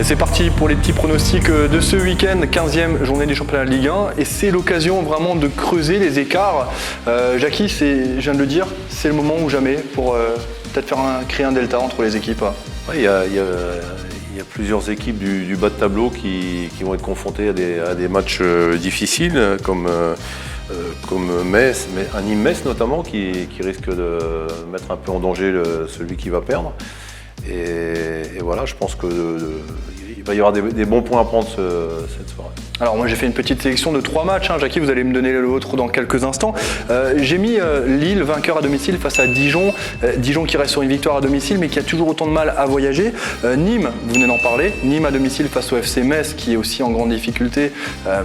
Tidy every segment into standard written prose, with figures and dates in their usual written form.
C'est parti pour les petits pronostics de ce week-end, 15e journée du championnat de Ligue 1, et c'est l'occasion vraiment de creuser les écarts. Jackie, je viens de le dire, c'est le moment ou jamais pour peut-être créer un delta entre les équipes. Ouais, il y a plusieurs équipes du bas de tableau qui vont être confrontées à des matchs difficiles, comme Metz, un Nîmes-Metz notamment, qui risque de mettre un peu en danger celui qui va perdre. Et voilà, je pense qu'il va y avoir des bons points à prendre cette soirée. Alors moi j'ai fait une petite sélection de 3 matchs, Jackie, vous allez me donner l'autre dans quelques instants. J'ai mis Lille vainqueur à domicile face à Dijon. Dijon qui reste sur une victoire à domicile mais qui a toujours autant de mal à voyager. Nîmes, vous venez d'en parler, Nîmes à domicile face au FC Metz qui est aussi en grande difficulté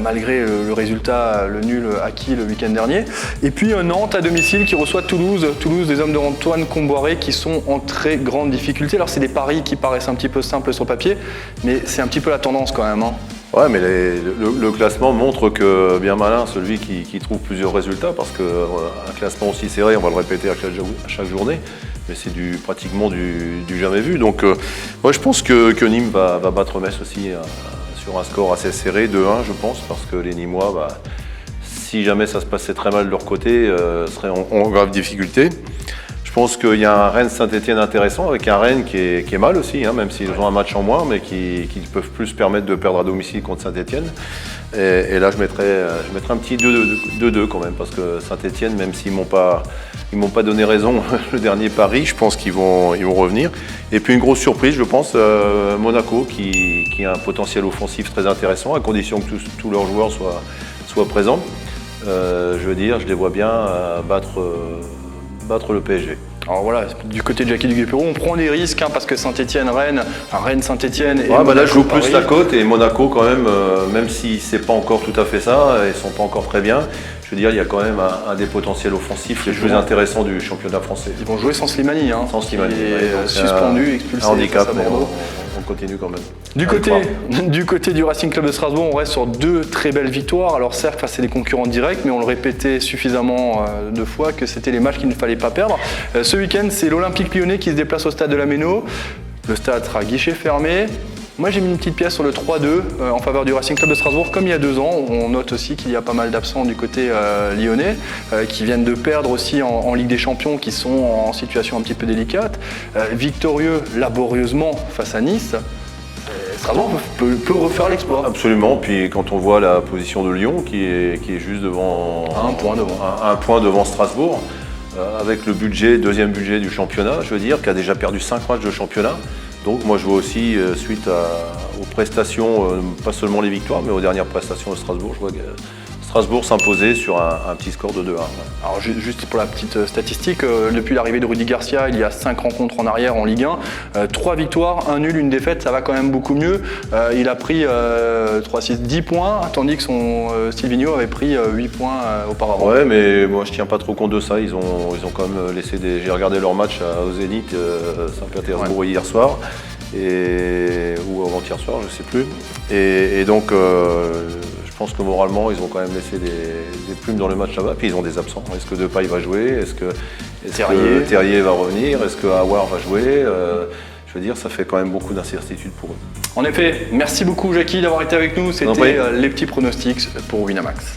malgré le résultat, le nul acquis le week-end dernier. Et puis Nantes à domicile qui reçoit Toulouse. Toulouse, des hommes de Antoine Comboiré qui sont en très grande difficulté. Alors c'est des paris qui paraissent un petit peu simples sur le papier, mais c'est un petit peu la tendance quand même. Ouais, mais le classement montre que bien malin celui qui trouve plusieurs résultats, parce qu'un classement aussi serré, on va le répéter à chaque journée, mais c'est pratiquement du jamais vu. Donc moi je pense que Nîmes va battre Metz aussi sur un score assez serré, 2-1 je pense, parce que les Nîmois, si jamais ça se passait très mal de leur côté, seraient en grave difficulté. Je pense qu'il y a un Rennes-Saint-Etienne intéressant, avec un Rennes qui est mal aussi, même s'ils ont un match en moins, mais qui peuvent plus se permettre de perdre à domicile contre Saint-Etienne. Et là, je mettrais un petit 2-2 quand même, parce que Saint-Etienne, même s'ils m'ont pas donné raison le dernier pari, je pense qu'ils vont revenir. Et puis une grosse surprise, je pense, Monaco, qui a un potentiel offensif très intéressant, à condition que tous leurs joueurs soient présents. Je les vois bien battre le PSG. Alors voilà, du côté de Jackie Duguay-Pérou, on prend des risques parce que Saint-Etienne, Rennes-Saint-Etienne et là je joue plus la cote, et Monaco quand même si c'est pas encore tout à fait ça, ils sont pas encore très bien. Il y a quand même un des potentiels offensifs les plus intéressants du championnat français. Ils vont jouer sans Slimani. Sans Slimani. Suspendu, expulsé. Un handicap, mais on continue quand même. Du côté du Racing Club de Strasbourg, on reste sur 2 très belles victoires. Alors certes, face à des concurrents directs, mais on le répétait suffisamment de fois que c'était les matchs qu'il ne fallait pas perdre. Ce week-end, c'est l'Olympique Lyonnais qui se déplace au stade de la Méno. Le stade sera guichet fermé. Moi j'ai mis une petite pièce sur le 3-2 en faveur du Racing Club de Strasbourg, comme il y a 2 ans. On note aussi qu'il y a pas mal d'absents du côté lyonnais, qui viennent de perdre aussi en Ligue des Champions, qui sont en situation un petit peu délicate. Victorieux laborieusement face à Nice, Strasbourg peut refaire l'exploit. Absolument, puis quand on voit la position de Lyon qui est juste devant, un point devant Strasbourg, avec le deuxième budget du championnat, qui a déjà perdu 5 matchs de championnat. Donc moi je vois aussi, suite aux prestations, pas seulement les victoires, mais aux dernières prestations de Strasbourg, je vois Strasbourg s'imposer sur un petit score de 2-1. Alors juste pour la petite statistique, depuis l'arrivée de Rudy Garcia, il y a 5 rencontres en arrière en Ligue 1, 3 victoires, 1 nul, 1 défaite, ça va quand même beaucoup mieux. Il a pris 10 points, tandis que son Silvino avait pris 8 points auparavant. Ouais, mais moi je tiens pas trop compte de ça, ils ont quand même laissé j'ai regardé leur match au Zénith Saint-Pétersbourg hier soir. Ou avant-hier soir, je sais plus. Et donc je pense que moralement, ils ont quand même laissé des plumes dans le match là-bas. Puis ils ont des absents. Est-ce que Depay va jouer? Est-ce que Terrier va revenir? Est-ce que Aouar va jouer? Ça fait quand même beaucoup d'incertitudes pour eux. En effet, merci beaucoup Jackie d'avoir été avec nous. C'était les petits pronostics pour Winamax.